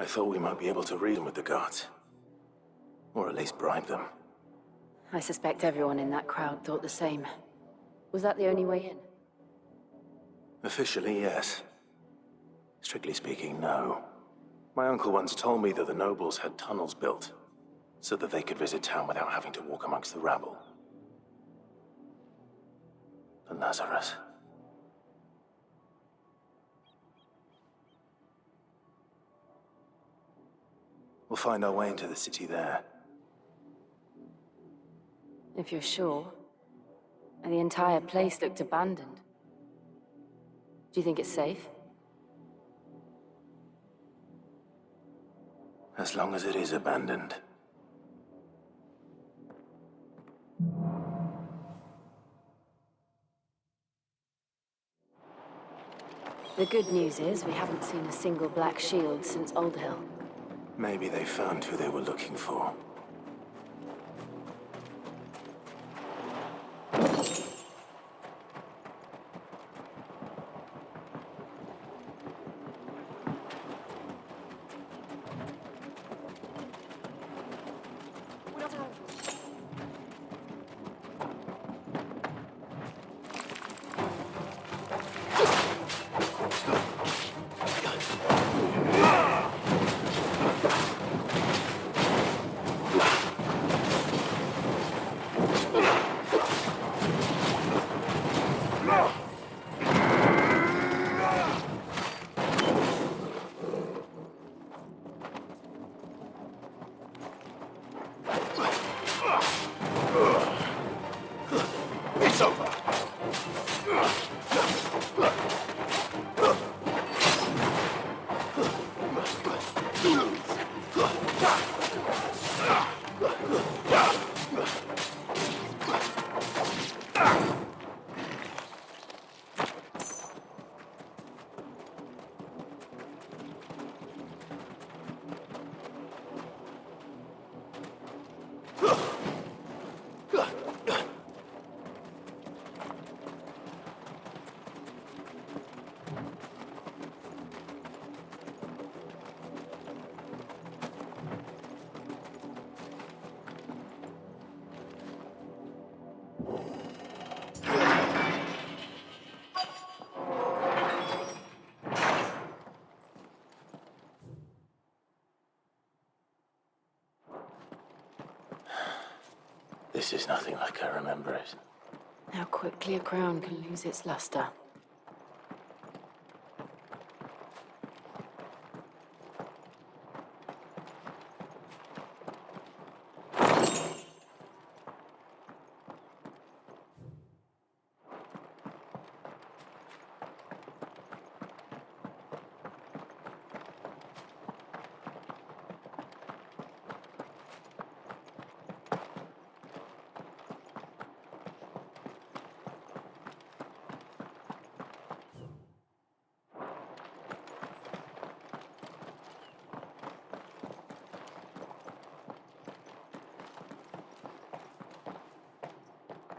I thought we might be able to reason with the guards. Or at least bribe them. I suspect everyone in that crowd thought the same. Was that the only way in? Officially, yes. Strictly speaking, no. My uncle once told me that the nobles had tunnels built, so that they could visit town without having to walk amongst the rabble. The Lazarus. We'll find our way into the city there. If you're sure. And the entire place looked abandoned. Do you think it's safe? As long as it is abandoned. The good news is we haven't seen a single black shield since Old Hill. Maybe they found who they were looking for. It's over. This is nothing like I remember it. How quickly a crown can lose its luster.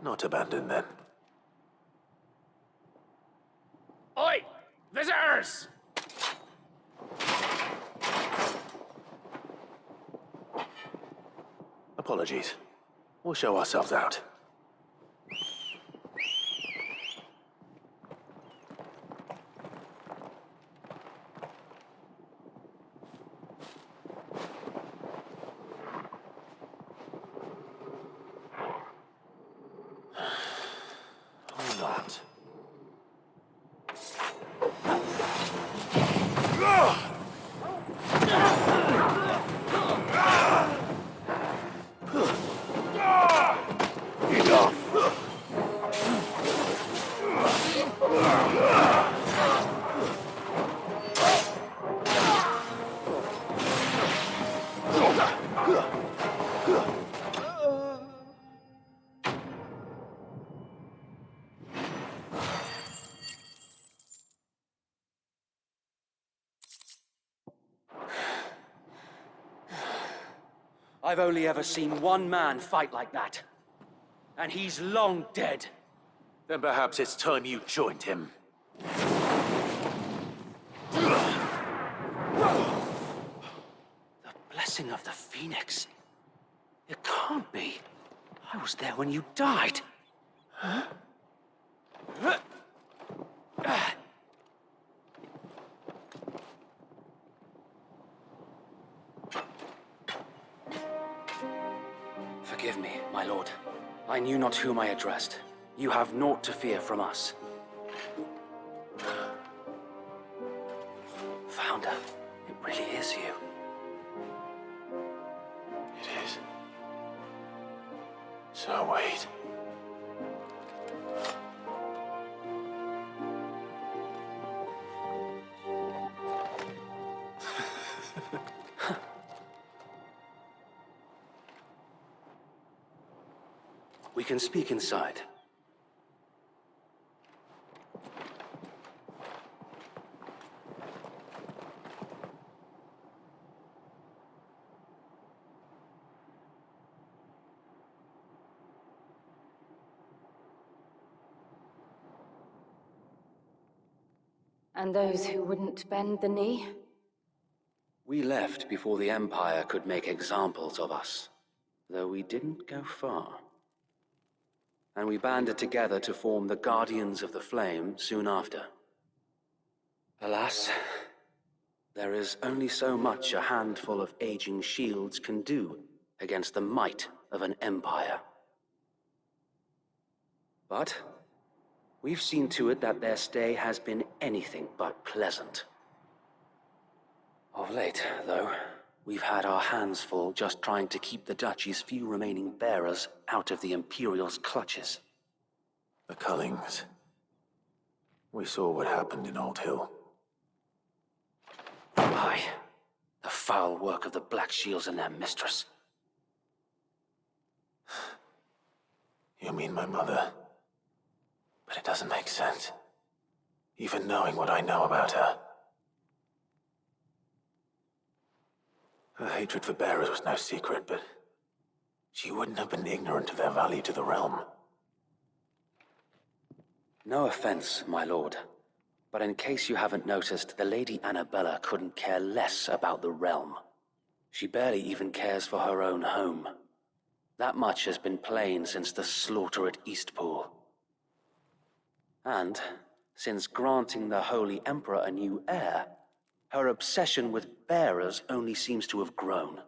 Not abandoned, then. Oi! Visitors! Apologies. We'll show ourselves out. Or not. I've only ever seen one man fight like that. And he's long dead. Then perhaps it's time you joined him. Blessing of the Phoenix. It can't be. I was there when you died. Huh? Forgive me, my lord. I knew not whom I addressed. You have naught to fear from us. Founder, it really is you. It is. So wait. We can speak inside. And those who wouldn't bend the knee? We left before the Empire could make examples of us, though we didn't go far. And we banded together to form the Guardians of the Flame soon after. Alas, there is only so much a handful of aging shields can do against the might of an empire. But we've seen to it that their stay has been anything but pleasant. Of late, though, we've had our hands full just trying to keep the Duchy's few remaining bearers out of the Imperial's clutches. The Cullings. We saw what happened in Old Hill. Aye, the foul work of the Black Shields and their mistress. You mean my mother? But it doesn't make sense. Even knowing what I know about her. Her hatred for bearers was no secret, but she wouldn't have been ignorant of their value to the realm. No offense, my lord, but in case you haven't noticed, the Lady Annabella couldn't care less about the realm. She barely even cares for her own home. That much has been plain since the slaughter at Eastpool. And, since granting the Holy Emperor a new heir, her obsession with bearers only seems to have grown.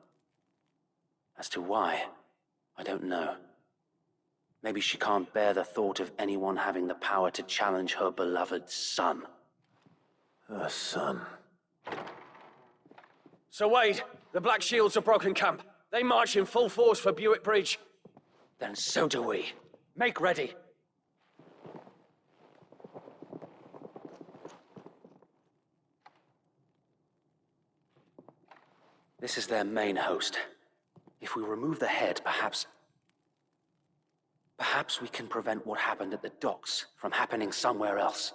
As to why, I don't know. Maybe she can't bear the thought of anyone having the power to challenge her beloved son. Her son. Sir Wade, the Black Shields have broken camp. They march in full force for Buick Bridge. Then so do we. Make ready. This is their main host. If we remove the head, perhaps we can prevent what happened at the docks from happening somewhere else.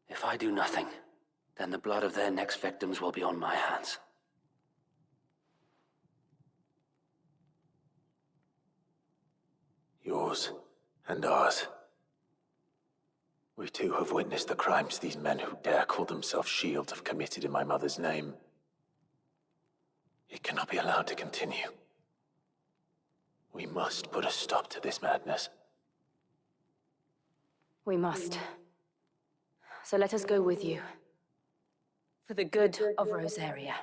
If I do nothing, then the blood of their next victims will be on my hands. Yours and ours. We too have witnessed the crimes these men who dare call themselves shields have committed in my mother's name. It cannot be allowed to continue. We must put a stop to this madness. We must. So let us go with you. For the good of Rosaria.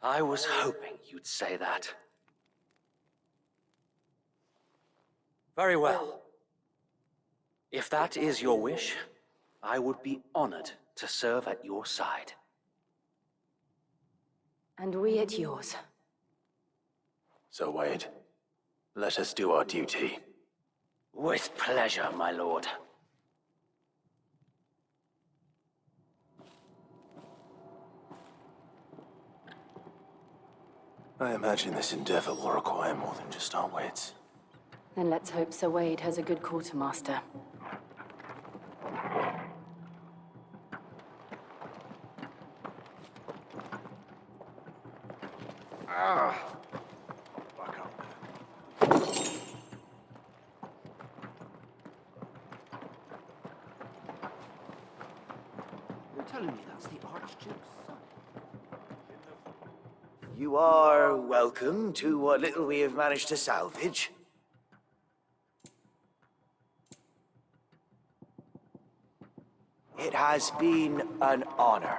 I was hoping you'd say that. Very well. If that is your wish, I would be honored to serve at your side. And we at yours. So Wade, let us do our duty. With pleasure, my lord. I imagine this endeavor will require more than just our wits. Then let's hope Sir Wade has a good quartermaster. Back up. telling me that's the Archduke's son? You are welcome to what little we have managed to salvage. It has been an honor.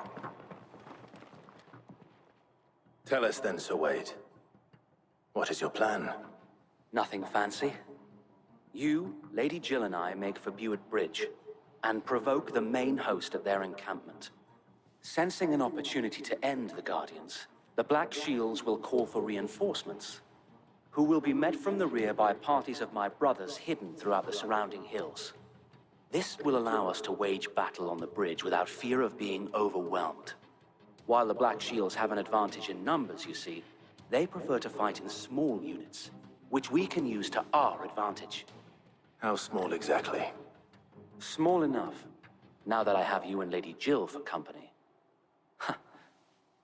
Tell us then, Sir Wade. What is your plan? Nothing fancy. You, Lady Jill and I make for Buett Bridge and provoke the main host at their encampment. Sensing an opportunity to end the Guardians, the Black Shields will call for reinforcements, who will be met from the rear by parties of my brothers hidden throughout the surrounding hills. This will allow us to wage battle on the bridge without fear of being overwhelmed. While the Black Shields have an advantage in numbers, you see, they prefer to fight in small units, which we can use to our advantage. How small exactly? Small enough, now that I have you and Lady Jill for company. Huh.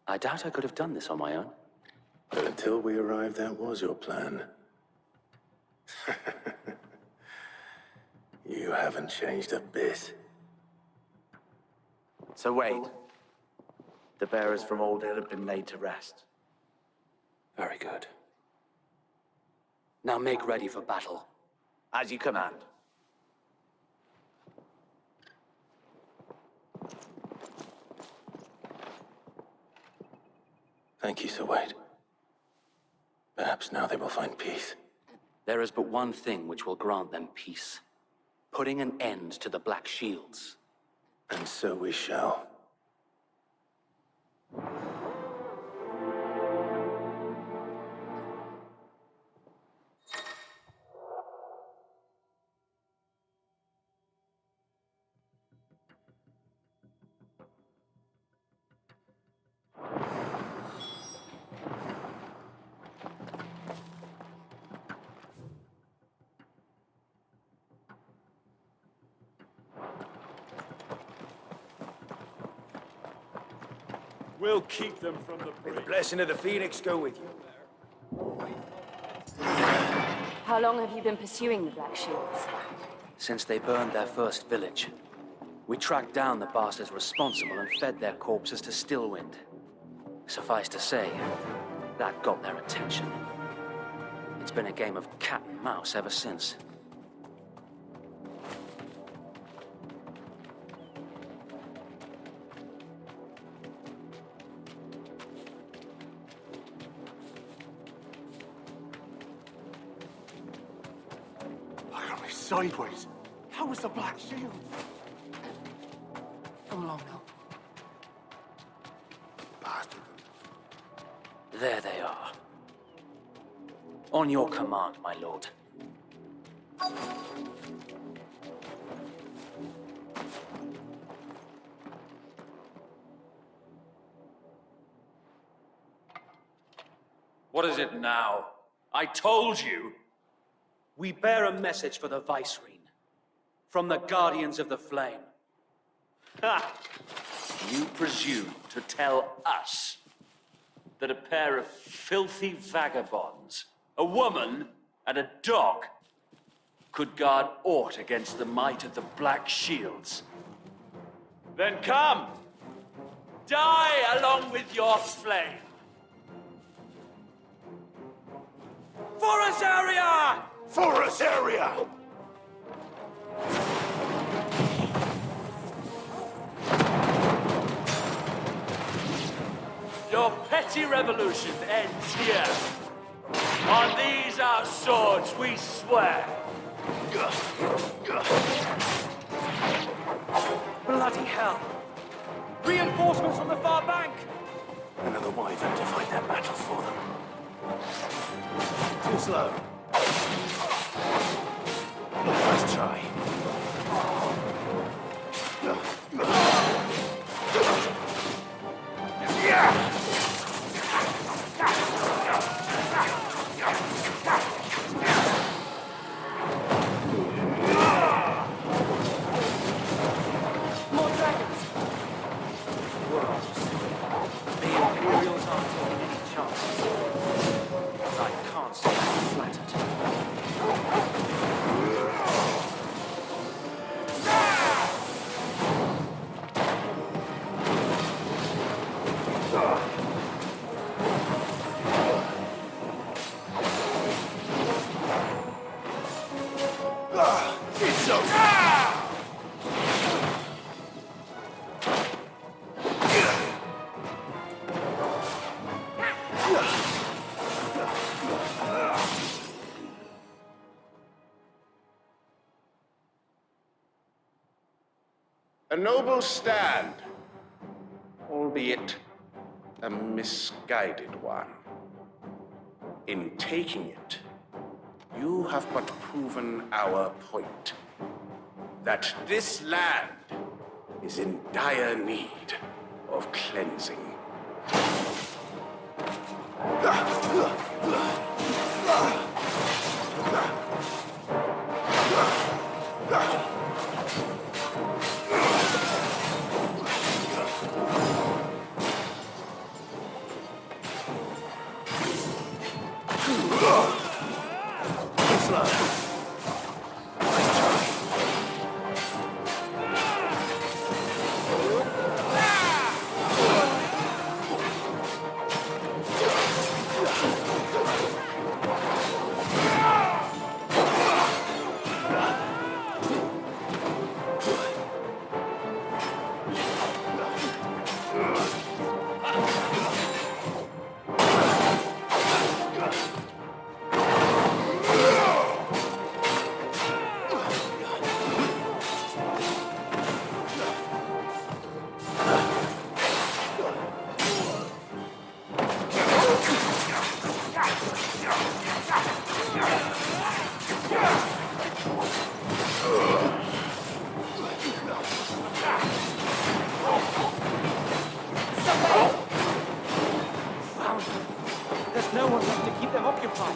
I doubt I could have done this on my own. But until we arrived, that was your plan. You haven't changed a bit. So wait. The bearers from Old Hill have been laid to rest. Very good. Now make ready for battle. As you command. Thank you, Sir Wade. Perhaps now they will find peace. There is but one thing which will grant them peace. Putting an end to the Black Shields. And so we shall. We'll keep them from the May the bridge. blessing of the Phoenix go with you. How long have you been pursuing the Black Shields? Since they burned their first village, we tracked down the bastards responsible and fed their corpses to Stillwind. Suffice to say, that got their attention. It's been a game of cat and mouse ever since. Look at me sideways. How was the Black Shield? Come along now. Bastard. There they are. On your command, my lord. What is it now? I told you! We bear a message for the Vicereine, from the Guardians of the Flame. Ha! You presume to tell us that a pair of filthy vagabonds, a woman and a dog, could guard aught against the might of the Black Shields? Then come! Die along with your flame! For Azaria! For us area! Your petty revolution ends here. On these our swords we swear. Bloody hell! Reinforcements from the far bank! Another wyvern to fight that battle for them. Too slow. Let's try. More dragons! The Imperials aren't taking any chances. I can't say I'm flattered. A noble stand, albeit a misguided one. In taking it, you have but proven our point. That this land is in dire need of cleansing. There's no one left to keep them occupied.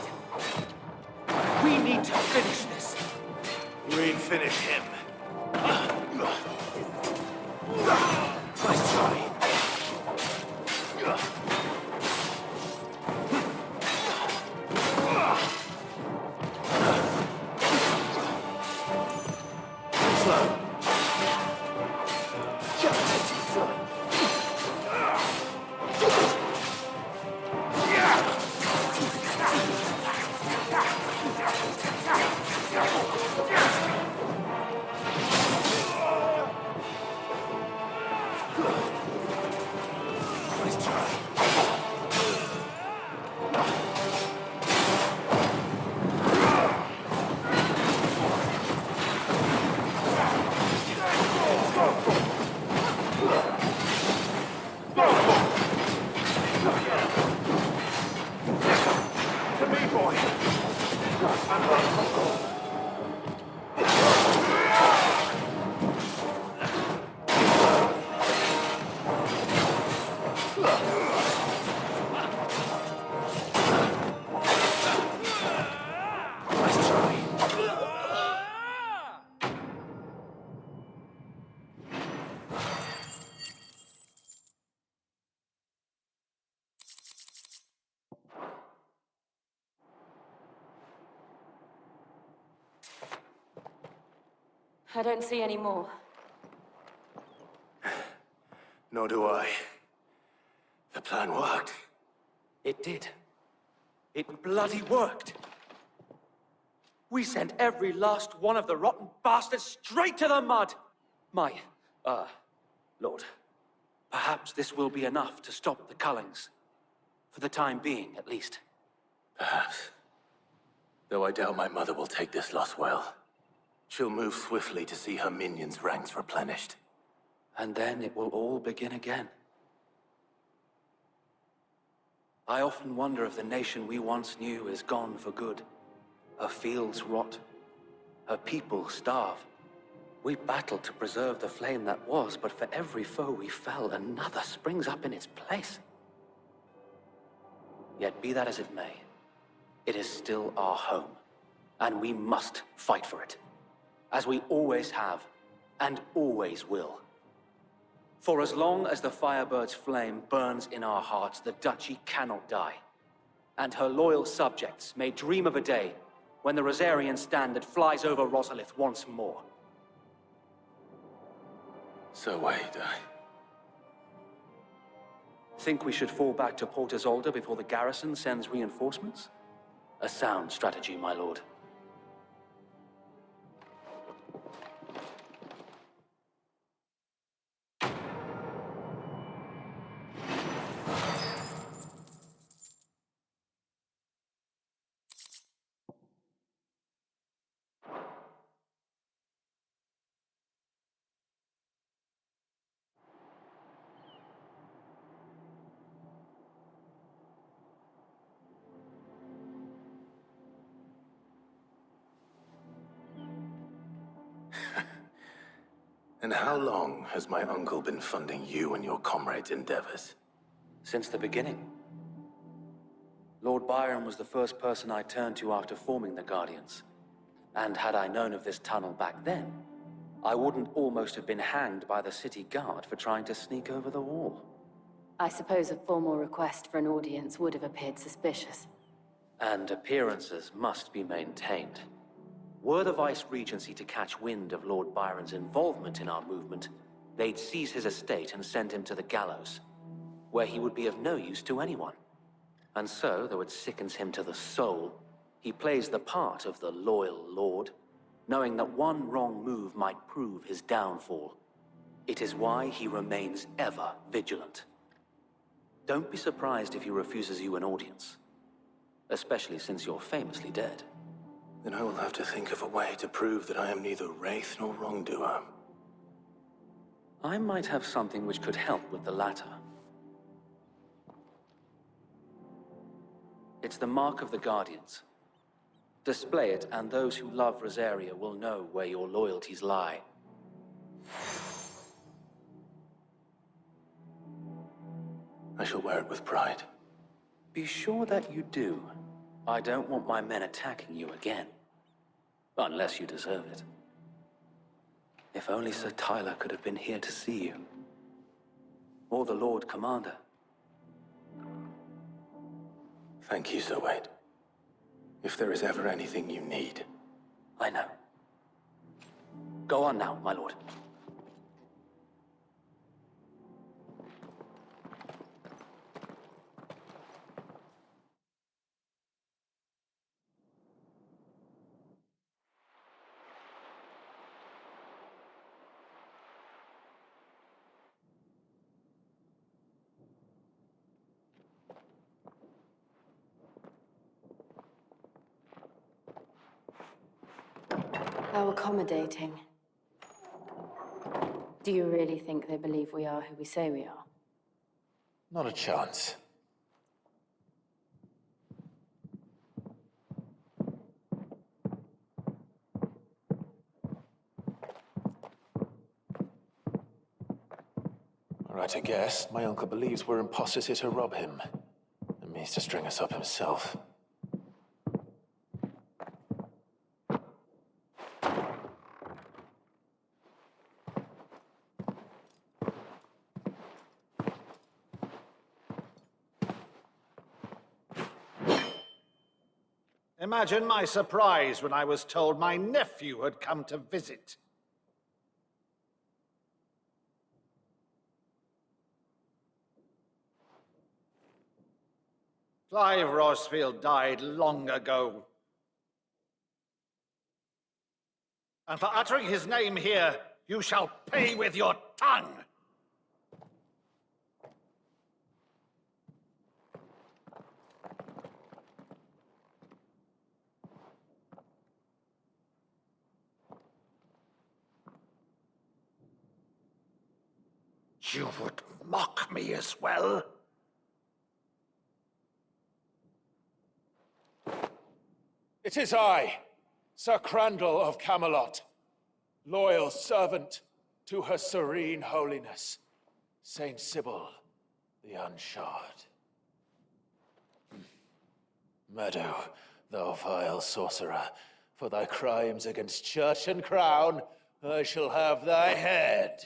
We need to finish this. We'd finish him. Nice try. I don't see any more. Nor do I. The plan worked. It did. It bloody worked. We sent every last one of the rotten bastards straight to the mud! Lord, perhaps this will be enough to stop the Cullings. For the time being, at least. Perhaps. Though I doubt my mother will take this loss well. She'll move swiftly to see her minions' ranks replenished. And then it will all begin again. I often wonder if the nation we once knew is gone for good. Her fields rot. Her people starve. We battled to preserve the flame that was, but for every foe we fell, another springs up in its place. Yet be that as it may, it is still our home, and we must fight for it. As we always have, and always will. For as long as the Firebird's flame burns in our hearts, the Duchy cannot die. And her loyal subjects may dream of a day when the Rosarian standard flies over Rosalith once more. So wait, Think we should fall back to Port Isolde before the garrison sends reinforcements? A sound strategy, my lord. And how long has my uncle been funding you and your comrades' endeavors? Since the beginning. Lord Byron was the first person I turned to after forming the Guardians. And had I known of this tunnel back then, I wouldn't almost have been hanged by the city guard for trying to sneak over the wall. I suppose a formal request for an audience would have appeared suspicious. And appearances must be maintained. Were the Vice-Regency to catch wind of Lord Byron's involvement in our movement, they'd seize his estate and send him to the gallows, where he would be of no use to anyone. And so, though it sickens him to the soul, he plays the part of the loyal lord, knowing that one wrong move might prove his downfall. It is why he remains ever vigilant. Don't be surprised if he refuses you an audience, especially since you're famously dead. Then I will have to think of a way to prove that I am neither wraith nor wrongdoer. I might have something which could help with the latter. It's the mark of the Guardians. Display it, and those who love Rosaria will know where your loyalties lie. I shall wear it with pride. Be sure that you do. I don't want my men attacking you again. Unless you deserve it. If only Sir Tyler could have been here to see you. Or the Lord Commander. Thank you, Sir Wade. If there is ever anything you need. I know. Go on now, my lord. How accommodating. Do you really think they believe we are who we say we are? Not a chance. All right, I guess. My uncle believes we're imposters here to rob him. And means to string us up himself. Imagine my surprise when I was told my nephew had come to visit. Clive Rosfield died long ago. And for uttering his name here, you shall pay with your tongue! You would mock me as well? It is I, Sir Crandall of Camelot, loyal servant to Her Serene Holiness, Saint Sybil the Unshod. Meadow, thou vile sorcerer, for thy crimes against church and crown, I shall have thy head.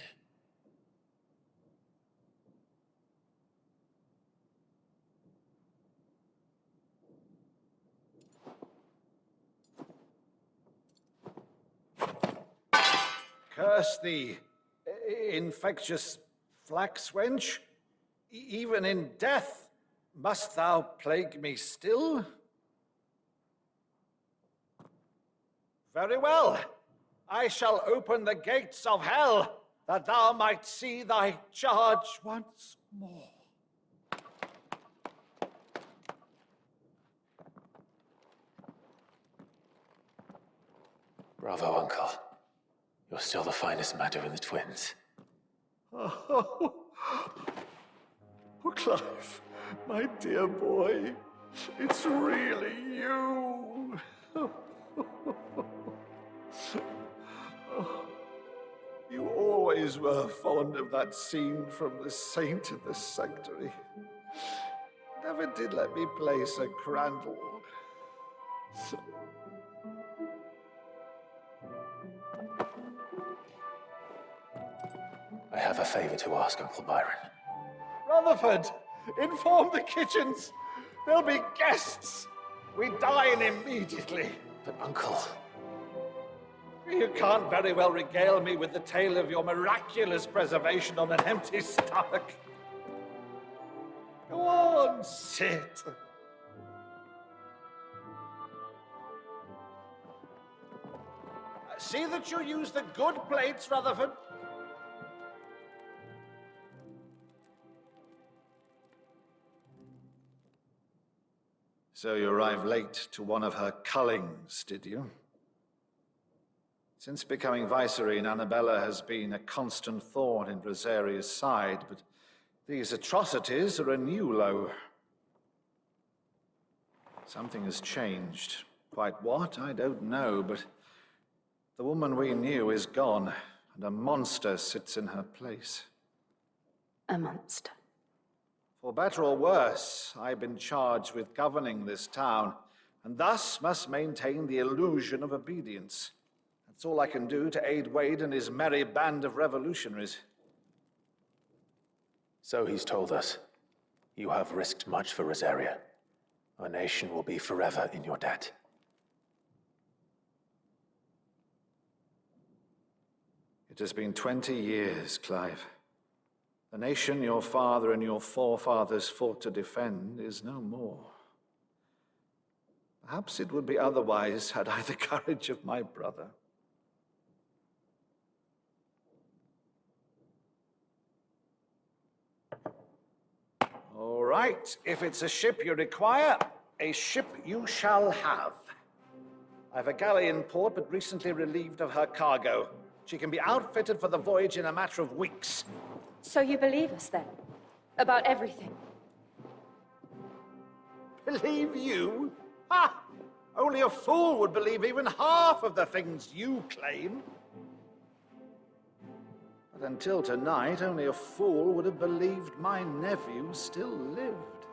Curse thee, infectious flax wench. Even in death, must thou plague me still? Very well. I shall open the gates of hell, that thou might see thy charge once more. Bravo, Uncle. You're still the finest Meadow in the twins. Oh, Clive, my dear boy, it's really you. always were fond of that scene from The Saint in the Sanctuary. Never did let me play Sir Crandall. I have a favor to ask, Uncle Byron. Rutherford, inform the kitchens. There'll be guests. We dine immediately. But, Uncle... You can't very well regale me with the tale of your miraculous preservation on an empty stomach. Go on, sit. See that you use the good plates, Rutherford. So you arrived late to one of her cullings, did you? Since becoming Vicereine, Annabella has been a constant thorn in Rosaria's side, but these atrocities are a new low. Something has changed. Quite what, I don't know, but the woman we knew is gone, and a monster sits in her place. A monster. For better or worse, I've been charged with governing this town, and thus must maintain the illusion of obedience. That's all I can do to aid Wade and his merry band of revolutionaries. So he's told us. You have risked much for Rosaria. Our nation will be forever in your debt. It has been 20 years, Clive. The nation your father and your forefathers fought to defend is no more. Perhaps it would be otherwise had I the courage of my brother. All right, if it's a ship you require, a ship you shall have. I've a galley in port, but recently relieved of her cargo. She can be outfitted for the voyage in a matter of weeks. So you believe us then? About everything? Believe you? Ha! Only a fool would believe even half of the things you claim. But until tonight, only a fool would have believed my nephew still lived.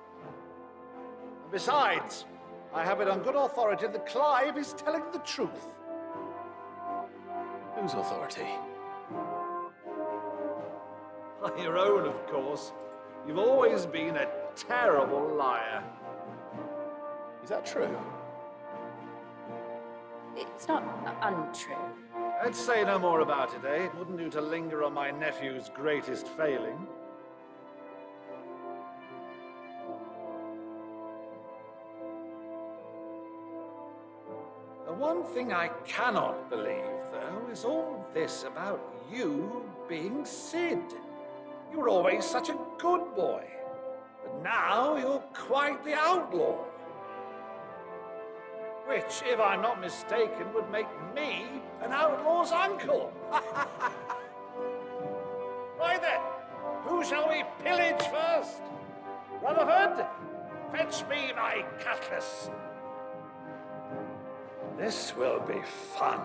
And besides, I have it on good authority that Clive is telling the truth. Whose authority? Your own, of course. You've always been a terrible liar. Is that true? It's not untrue. Let's say no more about it, eh? It wouldn't do to linger on my nephew's greatest failing. The one thing I cannot believe, though, is all this about you being Sid. You were always such a good boy, but now you're quite the outlaw. Which, if I'm not mistaken, would make me an outlaw's uncle. Right then, who shall we pillage first? Rutherford, fetch me my cutlass. This will be fun.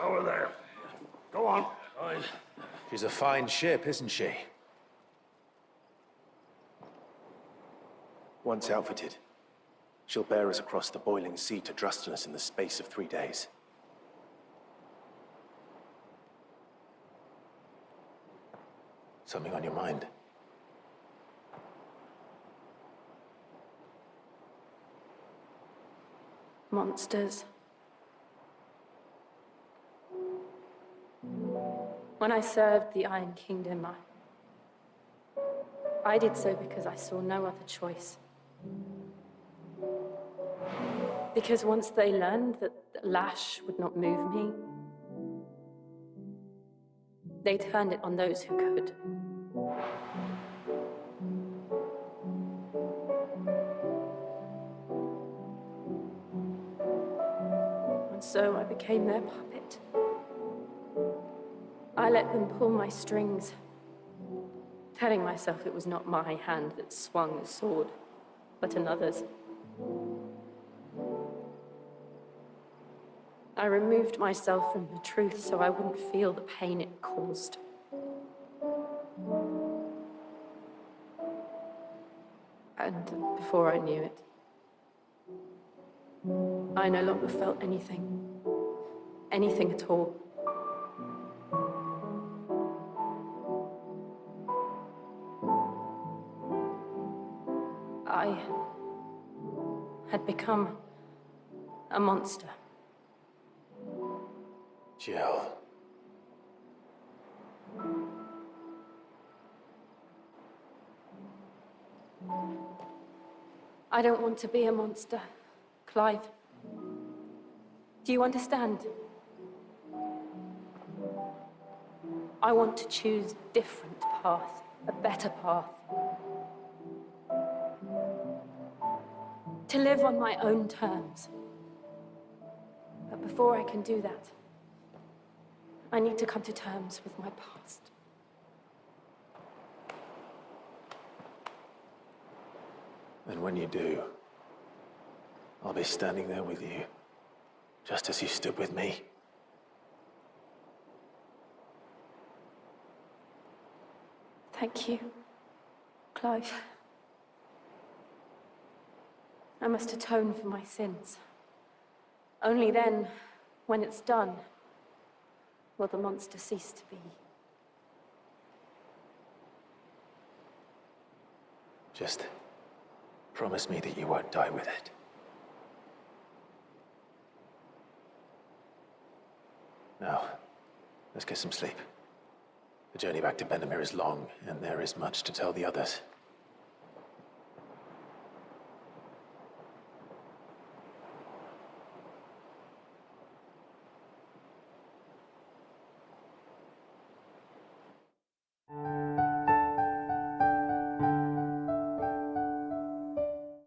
Over there. Go on. She's a fine ship, isn't she? Once outfitted, she'll bear us across the boiling sea to Drustinus in the space of 3 days. Something on your mind? Monsters. When I served the Iron Kingdom, I did so because I saw no other choice. Because once they learned that Lash would not move me, they turned it on those who could. So I became their puppet. I let them pull my strings, telling myself it was not my hand that swung the sword, but another's. I removed myself from the truth so I wouldn't feel the pain it caused. And before I knew it, I no longer felt anything. Anything at all. I had become a monster. Jill. I don't want to be a monster, Clive. Do you understand? I want to choose a different path, a better path. To live on my own terms. But before I can do that, I need to come to terms with my past. And when you do, I'll be standing there with you, just as you stood with me. Thank you, Clive. I must atone for my sins. Only then, when it's done, will the monster cease to be. Just promise me that you won't die with it. Now, let's get some sleep. The journey back to Benamir is long, and there is much to tell the others.